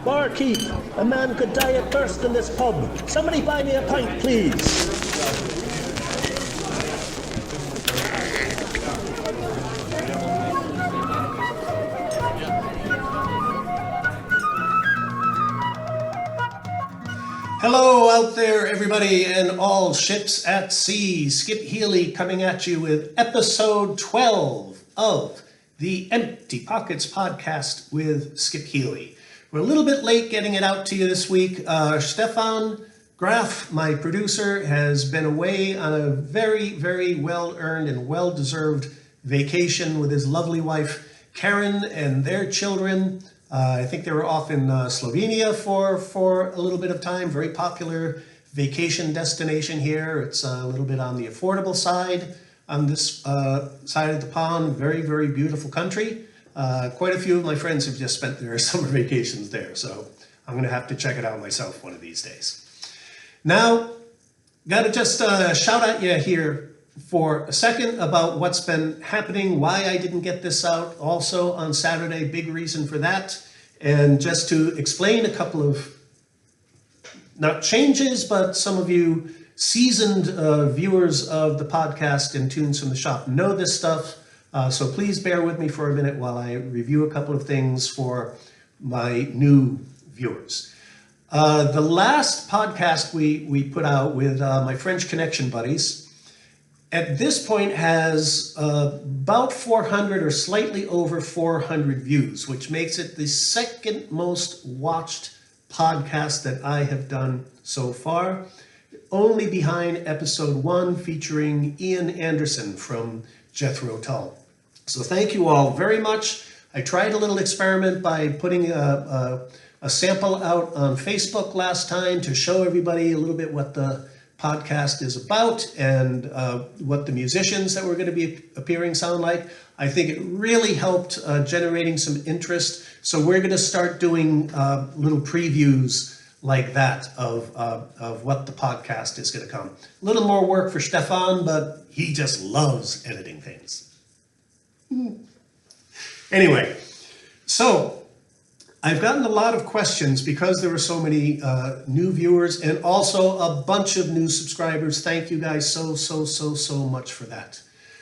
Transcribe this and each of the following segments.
Barkeep, a man could die of thirst in this pub. Somebody buy me a pint, please. Hello out there, everybody, and all ships at sea. Skip Healy coming at you with episode 12 of the Empty Pockets podcast with Skip Healy. We're a little bit late getting it out to you this week. Stefan Graf, my producer, has been away on a very, very well-earned and well-deserved vacation with his lovely wife, Karen, and their children. I think they were off in Slovenia for a little bit of time. Very popular vacation destination here. It's a little bit on the affordable side on this side of the pond. Very, very beautiful country. Quite a few of my friends have just spent their summer vacations there, so I'm going to have to check it out myself one of these days. Now, got to just shout at you here for a second about what's been happening, why I didn't get this out also on Saturday, big reason for that, and just to explain a couple of, not changes, but some of you seasoned viewers of the podcast and Tunes from the Shop know this stuff, so please bear with me for a minute while I review a couple of things for my new viewers. The last podcast we put out with my French Connection buddies at this point has about 400 or slightly over 400 views, which makes it the second most watched podcast that I have done so far, only behind episode 1 featuring Ian Anderson from Jethro Tull. So thank you all very much. I tried a little experiment by putting a sample out on Facebook last time to show everybody a little bit what the podcast is about and what the musicians that were going to be appearing sound like. I think it really helped generating some interest. So we're going to start doing little previews like that of what the podcast is going to come. A little more work for Stefan, but he just loves editing things. Anyway, so I've gotten a lot of questions because there were so many new viewers and also a bunch of new subscribers. Thank you guys so much for that.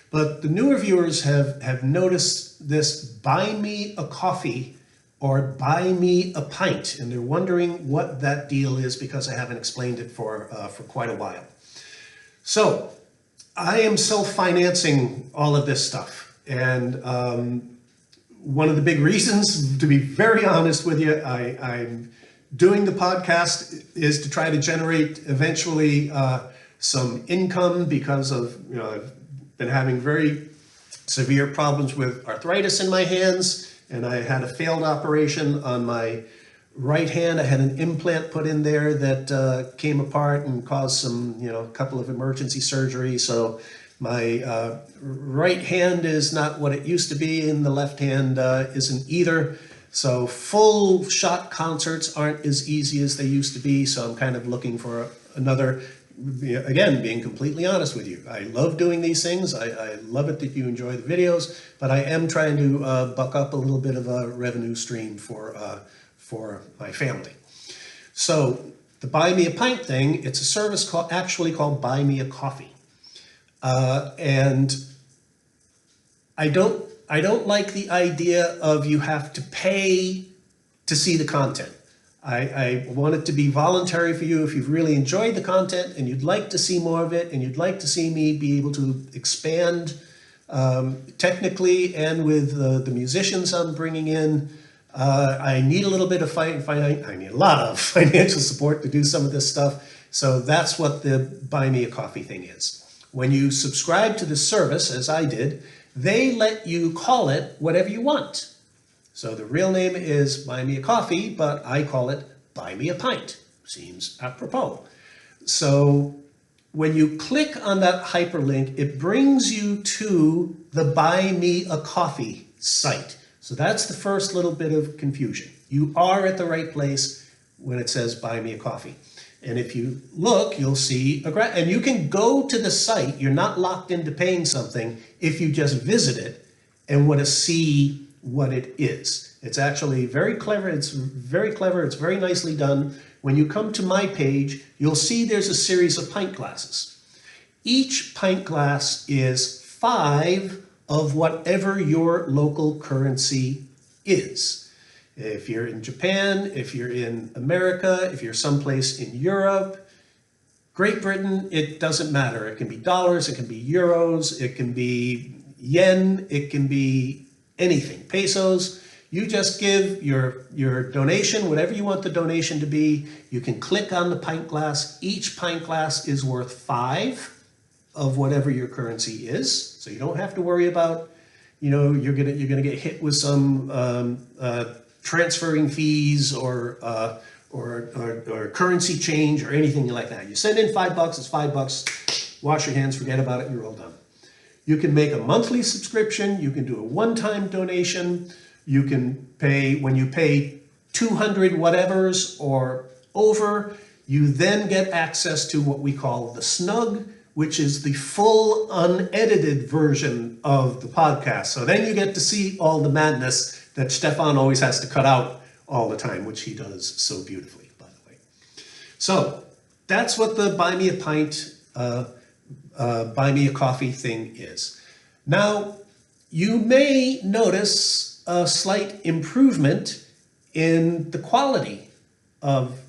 But the newer viewers have noticed this buy me a coffee or buy me a pint, and they're wondering what that deal is because I haven't explained it for quite a while. So I am self-financing all of this stuff, and one of the big reasons, to be very honest with you, I'm doing the podcast is to try to generate eventually some income because of, I've been having very severe problems with arthritis in my hands, and I had a failed operation on my right hand. I had an implant put in there that came apart and caused some, a couple of emergency surgery. So my right hand is not what it used to be, and the left hand isn't either. So full shot concerts aren't as easy as they used to be. So I'm kind of looking for another, again, being completely honest with you. I love doing these things. I love it that you enjoy the videos, but I am trying to buck up a little bit of a revenue stream for my family. So the Buy Me a Pint thing, it's a service actually called Buy Me a Coffee. And I don't like the idea of you have to pay to see the content. I want it to be voluntary for you if you've really enjoyed the content and you'd like to see more of it and you'd like to see me be able to expand technically and with the musicians I'm bringing in. I need a little bit of I need a lot of financial support to do some of this stuff. So that's what the Buy Me a Coffee thing is. When you subscribe to the service, as I did, they let you call it whatever you want. So the real name is Buy Me a Coffee, but I call it Buy Me a Pint. Seems apropos. So when you click on that hyperlink, it brings you to the Buy Me a Coffee site. So that's the first little bit of confusion. You are at the right place when it says Buy Me a Coffee. And if you look, you'll see and you can go to the site. You're not locked into paying something if you just visit it and want to see what it is. It's actually very clever. It's very clever. It's very nicely done. When you come to my page, you'll see there's a series of pint glasses. Each pint glass is 5 of whatever your local currency is. If you're in Japan, if you're in America, if you're someplace in Europe, Great Britain, it doesn't matter. It can be dollars, it can be euros, it can be yen, it can be anything, pesos. You just give your donation, whatever you want the donation to be. You can click on the pint glass. Each pint glass is worth 5 of whatever your currency is. So you don't have to worry about, you're gonna get hit with some transferring fees or currency change or anything like that. You send in $5, it's $5. Wash your hands, forget about it, you're all done. You can make a monthly subscription. You can do a one-time donation. You can pay, when you pay 200 whatevers or over, you then get access to what we call the Snug, which is the full unedited version of the podcast. So then you get to see all the madness that Stefan always has to cut out all the time, which he does so beautifully, by the way. So that's what the Buy Me a Pint, Buy Me a Coffee thing is. Now, you may notice a slight improvement in the quality of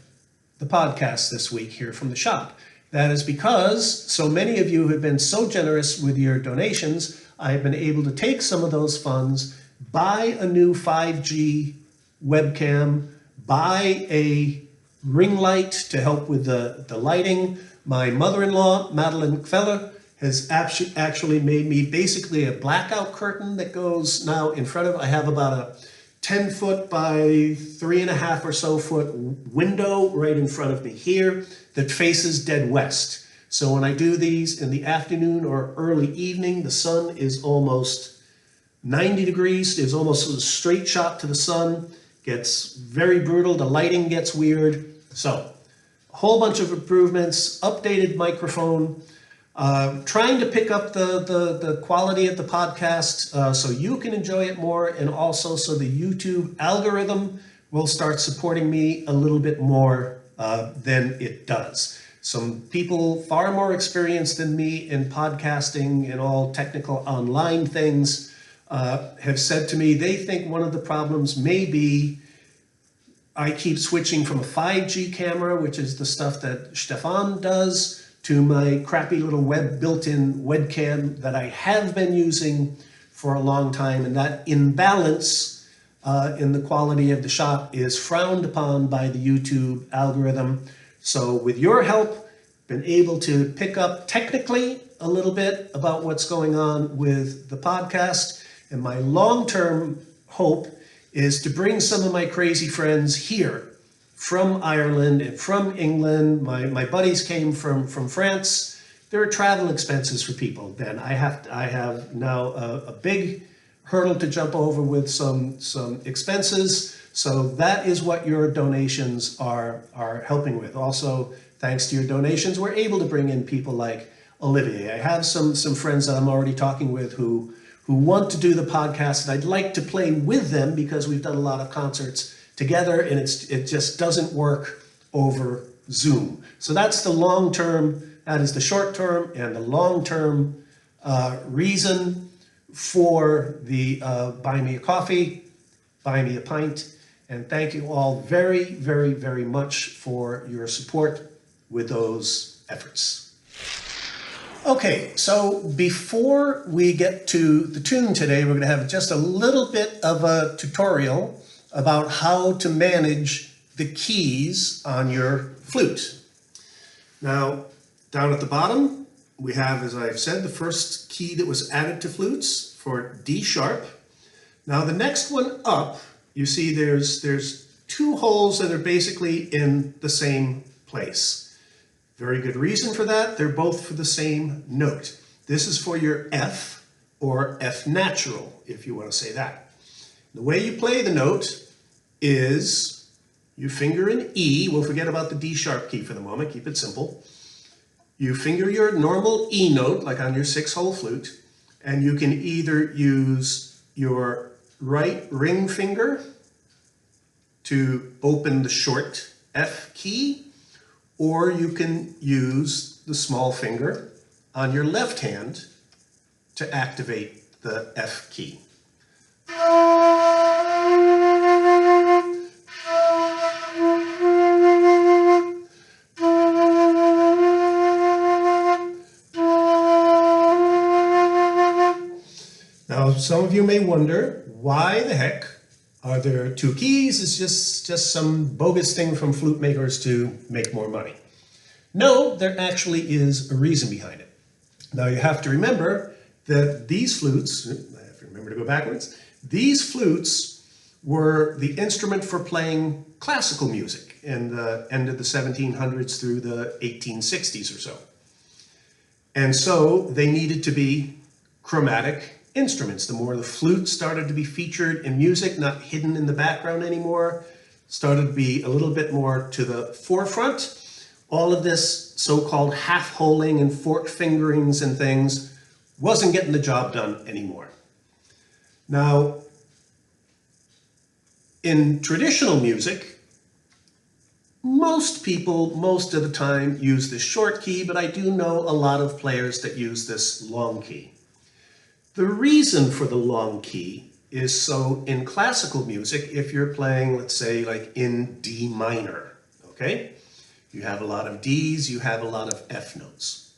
the podcast this week here from the shop. That is because so many of you have been so generous with your donations, I have been able to take some of those funds, buy a new 5G webcam, buy a ring light to help with the lighting. My mother-in-law, Madeline Feller, has actually made me basically a blackout curtain that goes now in front of, I have about a 10-foot by 3.5 or so foot window right in front of me here that faces dead west. So when I do these in the afternoon or early evening, the sun is almost 90 degrees. There's almost a straight shot to the sun. Gets very brutal. The lighting gets weird. So a whole bunch of improvements, updated microphone, trying to pick up the quality of the podcast so you can enjoy it more, and also so the YouTube algorithm will start supporting me a little bit more than it does. Some people far more experienced than me in podcasting and all technical online things have said to me they think one of the problems may be I keep switching from a 5G camera, which is the stuff that Stefan does, to my crappy little built-in webcam that I have been using for a long time, and that imbalance in the quality of the shot is frowned upon by the YouTube algorithm. So with your help, been able to pick up technically a little bit about what's going on with the podcast, and my long-term hope is to bring some of my crazy friends here from Ireland and from England. My buddies came from France. There are travel expenses for then. I have now a big hurdle to jump over with some expenses. So that is what your donations are helping with. Also, thanks to your donations, we're able to bring in people like Olivier. I have some friends that I'm already talking with who want to do the podcast, and I'd like to play with them because we've done a lot of concerts together, and it just doesn't work over Zoom. So that's the long term, that is the short term, and the long term reason for the Buy Me a Coffee, Buy Me a Pint. And thank you all very, very, very much for your support with those efforts. Okay, so before we get to the tune today, we're going to have just a little bit of a tutorial about how to manage the keys on your flute. Now, down at the bottom, we have, as I've said, the first key that was added to flutes for D sharp. Now, the next one up, you see there's 2 holes that are basically in the same place. Very good reason for that. They're both for the same note. This is for your F, or F natural, if you want to say that. The way you play the note is you finger an E. We'll forget about the D sharp key for the moment. Keep it simple. You finger your normal E note, like on your 6-hole flute, and you can either use your right ring finger to open the short F key, or you can use the small finger on your left hand to activate the F key. Now, some of you may wonder, why the heck are there two keys? It's just some bogus thing from flute makers to make more money. No, there actually is a reason behind it. Now, you have to remember that these flutes, I have to remember to go backwards, these flutes were the instrument for playing classical music in the end of the 1700s through the 1860s or so. And so they needed to be chromatic instruments. The more the flute started to be featured in music, not hidden in the background anymore, started to be a little bit more to the forefront, all of this so-called half-holing and fork fingerings and things wasn't getting the job done anymore. Now, in traditional music, most people, most of the time, use this short key, but I do know a lot of players that use this long key. The reason for the long key is so in classical music, if you're playing, let's say, like in D minor, okay? You have a lot of Ds, you have a lot of F notes.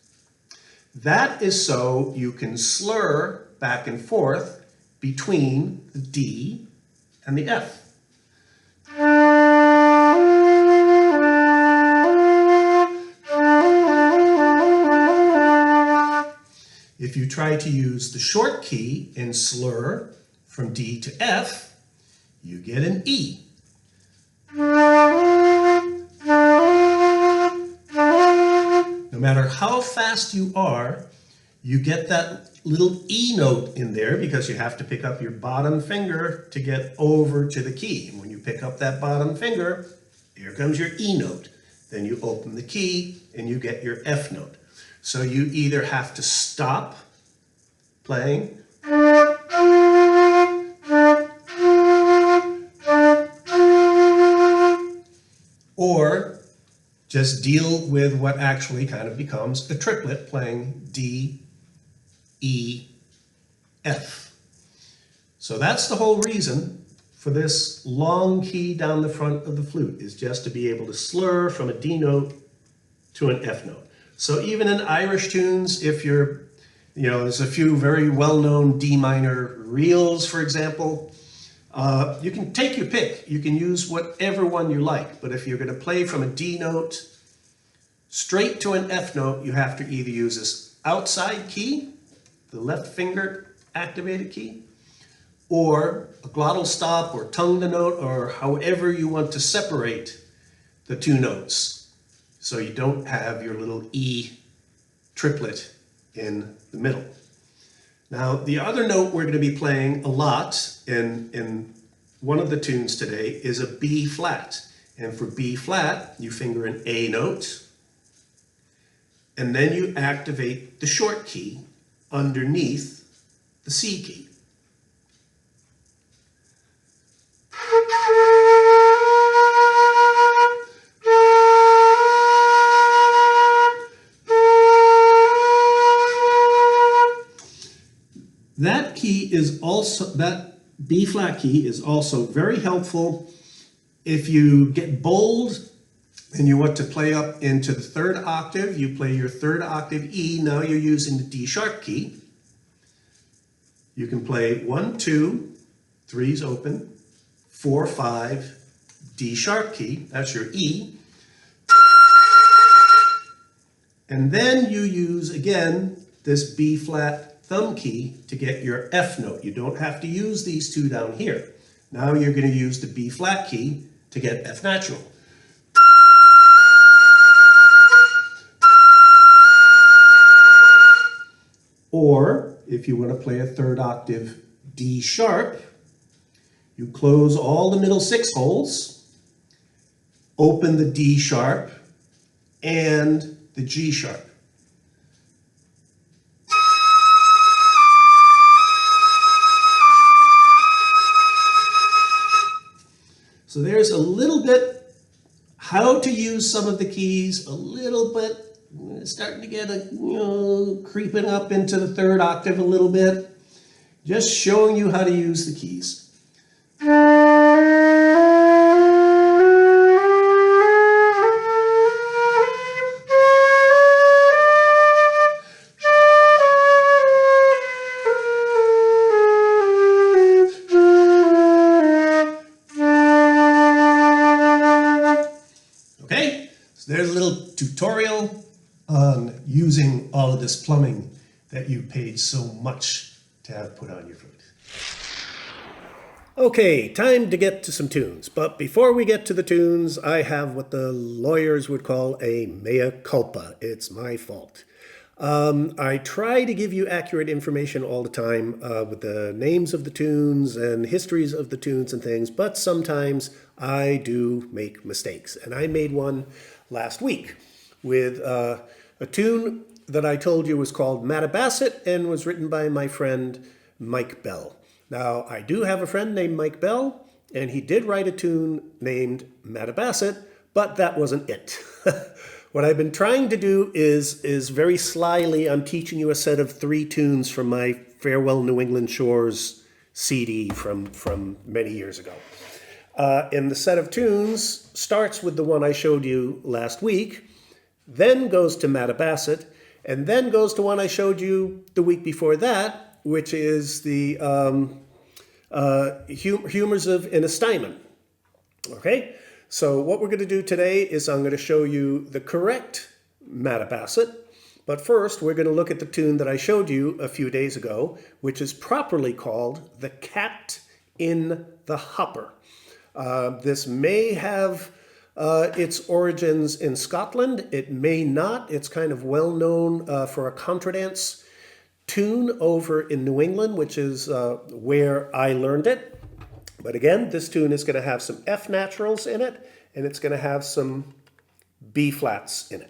That is so you can slur back and forth between the D and the F. If you try to use the short key and slur from D to F, you get an E. No matter how fast you are, you get that little E note in there because you have to pick up your bottom finger to get over to the key. And when you pick up that bottom finger, here comes your E note. Then you open the key and you get your F note. So you either have to stop playing or just deal with what actually kind of becomes a triplet playing D, E, F. So that's the whole reason for this long key down the front of the flute, is just to be able to slur from a D note to an F note. So even in Irish tunes, if you're, there's a few very well-known D minor reels, for example, you can take your pick. You can use whatever one you like, but if you're going to play from a D note straight to an F note, you have to either use this outside key, the left finger activated key, or a glottal stop or tongue the note, or however you want to separate the two notes so you don't have your little E triplet in the middle. Now, the other note we're going to be playing a lot in one of the tunes today is a B flat. And for B flat, you finger an A note, and then you activate the short key underneath the C key. That key is also, that B flat key is also very helpful if you get bold and you want to play up into the third octave. You play your third octave E, now you're using the D sharp key. You can play 1, 2, 3's open, 4, 5, D sharp key, that's your E. And then you use, again, this B flat thumb key to get your F note. You don't have to use these two down here. Now you're going to use the B flat key to get F natural. Or if you want to play a third octave D sharp, you close all the middle 6 holes, open the D sharp and the G sharp. So there's a little bit how to use some of the keys, a little bit, starting to get creeping up into the third octave a little bit. Just showing you how to use the keys. Okay, so there's a little tutorial on using all of this plumbing that you paid so much to have put on your flute. Okay, time to get to some tunes. But before we get to the tunes, I have what the lawyers would call a mea culpa. It's my fault. I try to give you accurate information all the time with the names of the tunes and histories of the tunes and things, but sometimes I do make mistakes. And I made one last week with a tune that I told you was called Mattabasset and was written by my friend Mike Bell. Now, I do have a friend named Mike Bell, and he did write a tune named Mattabasset, but that wasn't it. What I've been trying to do is very slyly, I'm teaching you a set of 3 tunes from my Farewell New England Shores CD from many years ago. And the set of tunes starts with the one I showed you last week, then goes to Mattabasset, and then goes to one I showed you the week before that, which is the Humors of Innistymen. Okay? So what we're going to do today is I'm going to show you the correct Mattabasset. But first, we're going to look at the tune that I showed you a few days ago, which is properly called The Cat in the Hopper. This may have its origins in Scotland. It may not. It's kind of well known for a contradance tune over in New England, which is where I learned it. But again, this tune is going to have some F naturals in it, and it's going to have some B flats in it.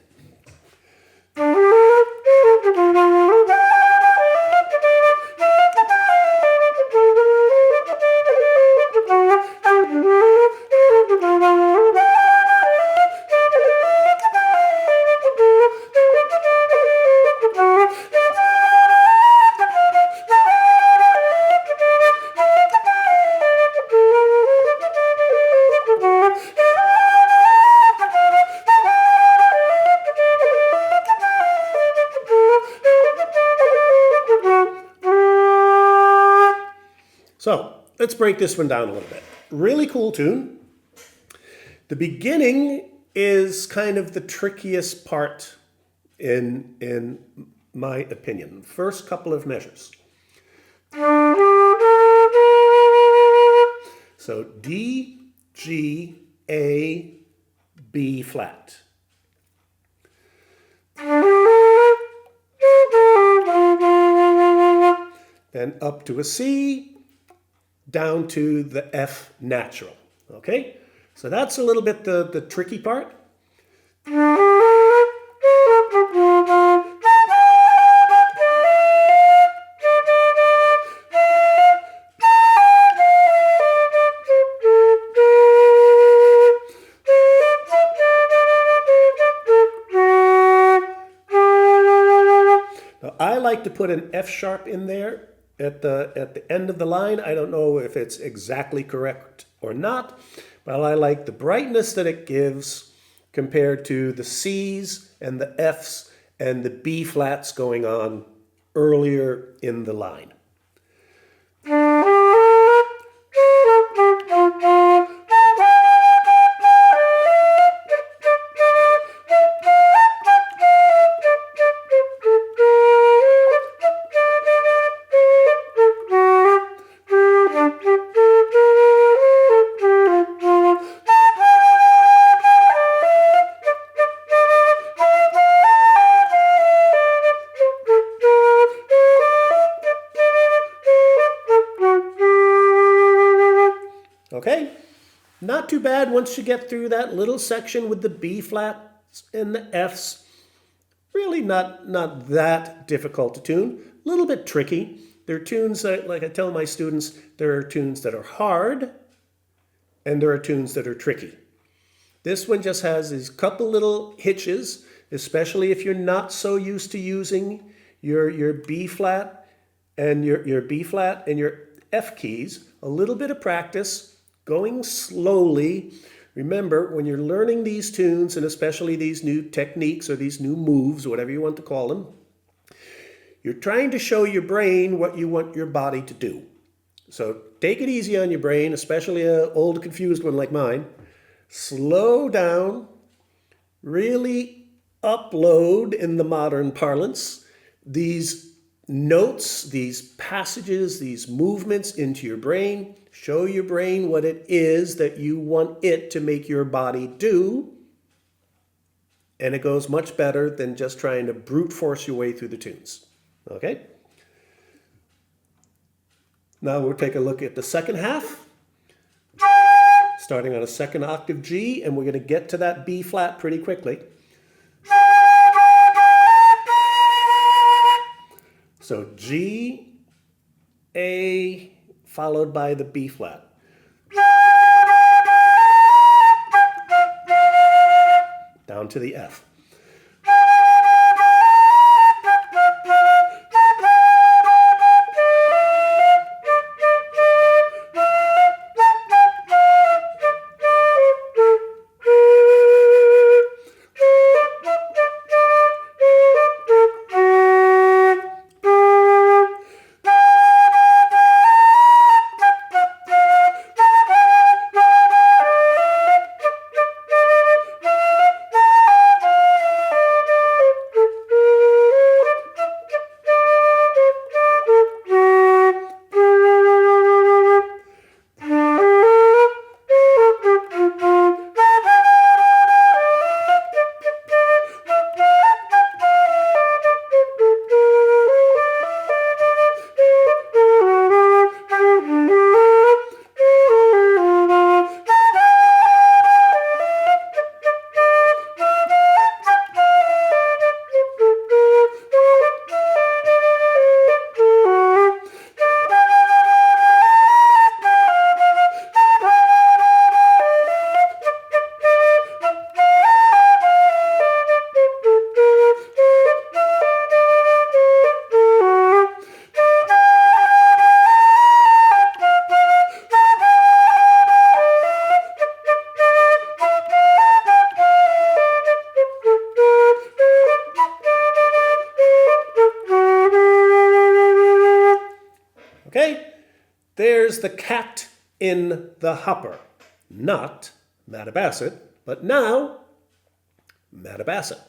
So let's break this one down a little bit. Really cool tune. The beginning is kind of the trickiest part in my opinion. First couple of measures. So D, G, A, B flat. Then up to a C, down to the F natural, okay? So that's a little bit the tricky part. Now, I like to put an F sharp in there at the end of the line. I don't know if it's exactly correct or not, but I like the brightness that it gives compared to the C's and the F's and the B flats going on earlier in the line. Okay, not too bad once you get through that little section with the B flats and the Fs. Really not that difficult to tune. A little bit tricky. There are tunes that, like I tell my students, there are tunes that are hard and there are tunes that are tricky. This one just has these couple little hitches, especially if you're not so used to using your B flat and your B flat and your F keys. A little bit of practice, going slowly. Remember, when you're learning these tunes, and especially these new techniques or these new moves, whatever you want to call them, you're trying to show your brain what you want your body to do. So take it easy on your brain, especially an old confused one like mine. Slow down, really upload, in the modern parlance, these notes, these passages, these movements into your brain. Show your brain what it is that you want it to make your body do. And it goes much better than just trying to brute force your way through the tunes. Okay? Now we'll take a look at the second half. Starting on a second octave G, and we're going to get to that B flat pretty quickly. So G, A, followed by the B flat. Down to the F. Okay, there's the cat in the hopper. Not Mattabasset, but now Mattabasset.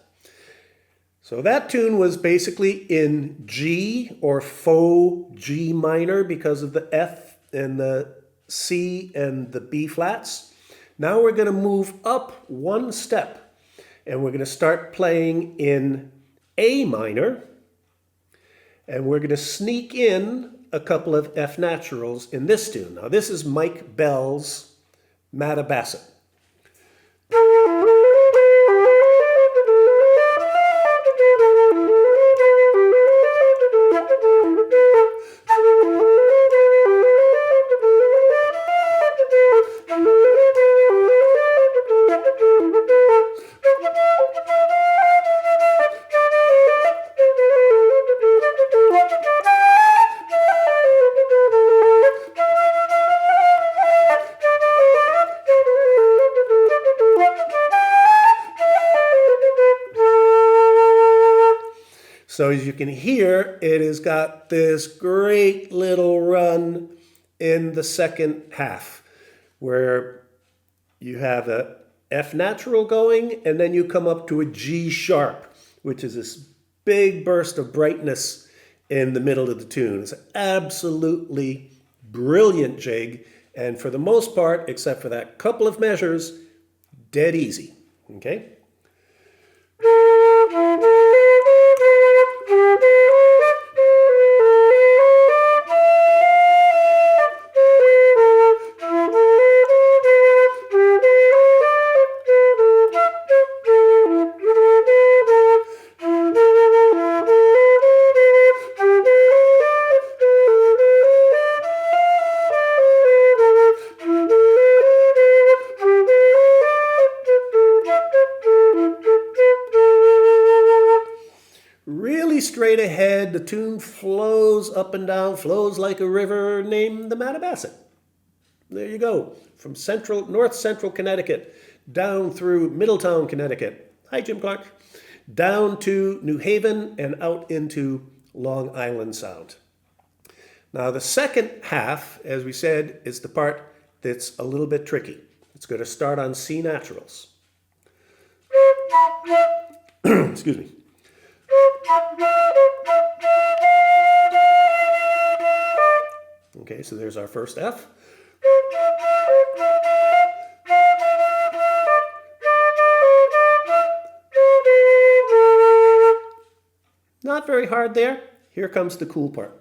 So that tune was basically in G, or faux G minor, because of the F and the C and the B flats. Now we're going to move up one step, and we're going to start playing in A minor, and we're going to sneak in a couple of F naturals in this tune. Now this is Mike Bell's Mattabasset. So as you can hear, it has got this great little run in the second half where you have a F natural going, and then you come up to a G sharp, which is this big burst of brightness in the middle of the tune. It's an absolutely brilliant jig, and for the most part, except for that couple of measures, dead easy. Okay? straight ahead, the tune flows up and down, flows like a river named the Mattabesset. There you go, from north central Connecticut, down through Middletown, Connecticut. Hi, Jim Clark. Down to New Haven and out into Long Island Sound. Now the second half, as we said, is the part that's a little bit tricky. It's going to start on C naturals. Excuse me. Okay, so there's our first F. Not very hard there. Here comes the cool part.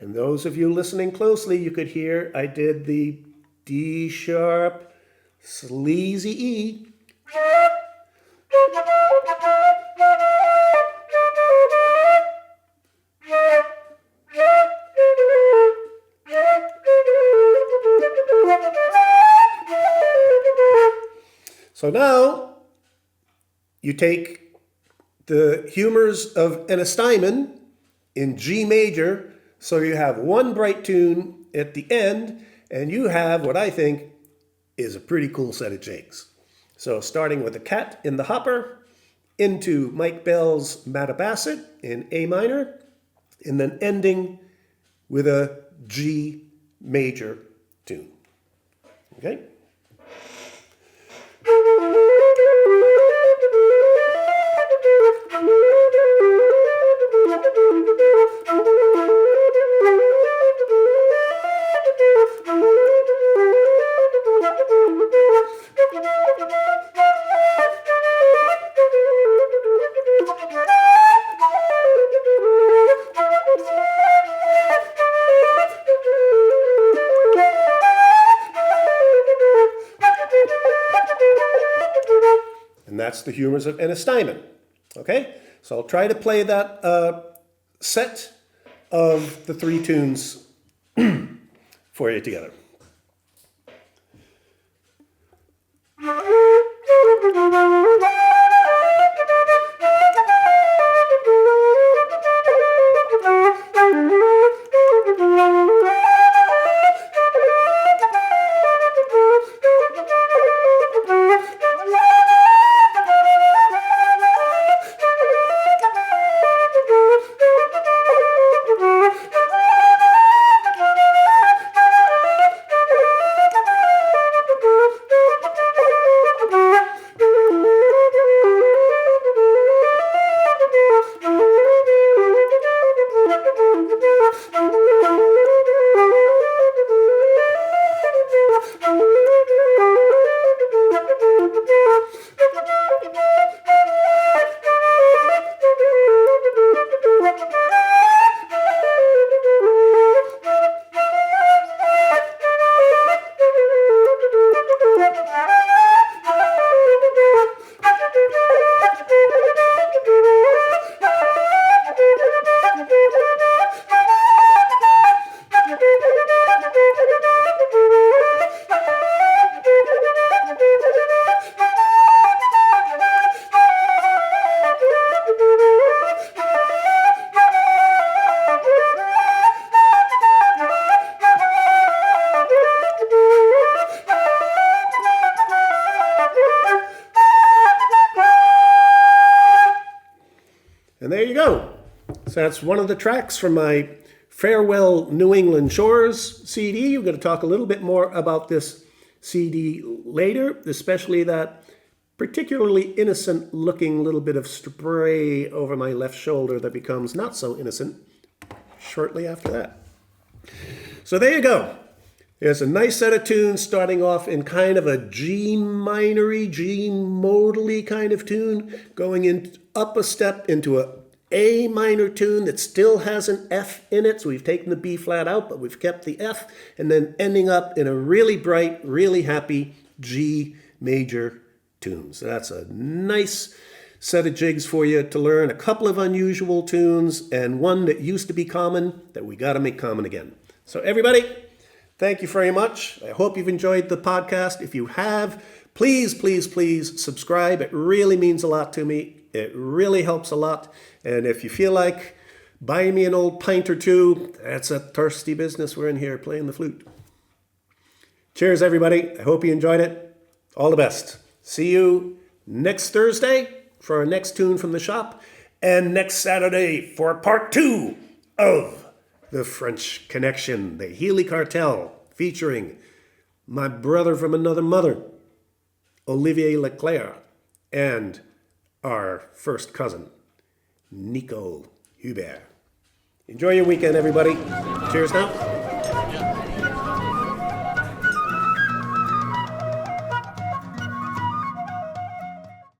Those of you listening closely, you could hear I did the D sharp, sleazy E. So now you take the humors of Enestymon in G major. So you have one bright tune at the end, and you have what I think is a pretty cool set of jigs. So starting with a cat in the hopper, into Mike Bell's Mattabesset in A minor, and then ending with a G major tune. Okay? And that's the humors of Enestymon. Okay? So I'll try to play that set of the three tunes for you together. So that's one of the tracks from my Farewell New England Shores CD. We're going to talk a little bit more about this CD later, especially that particularly innocent looking little bit of spray over my left shoulder that becomes not so innocent shortly after that. So there you go. There's a nice set of tunes starting off in kind of a G minor-y, G modal-y kind of tune, going up a step into A minor tune that still has an F in it. So we've taken the B flat out, but we've kept the F, and then ending up in a really bright, really happy G major tune. So that's a nice set of jigs for you to learn. A couple of unusual tunes and one that used to be common that we got to make common again. So everybody, thank you very much. I hope you've enjoyed the podcast. If you have, please, please, please subscribe. It really means a lot to me. It really helps a lot. And if you feel like buying me an old pint or two, that's a thirsty business we're in here playing the flute. Cheers, everybody. I hope you enjoyed it. All the best. See you next Thursday for our next tune from the shop, and next Saturday for part 2 of The French Connection, the Healy Cartel, featuring my brother from another mother, Olivier Leclerc, and our first cousin, Nico Hubert. Enjoy your weekend, everybody. Cheers now.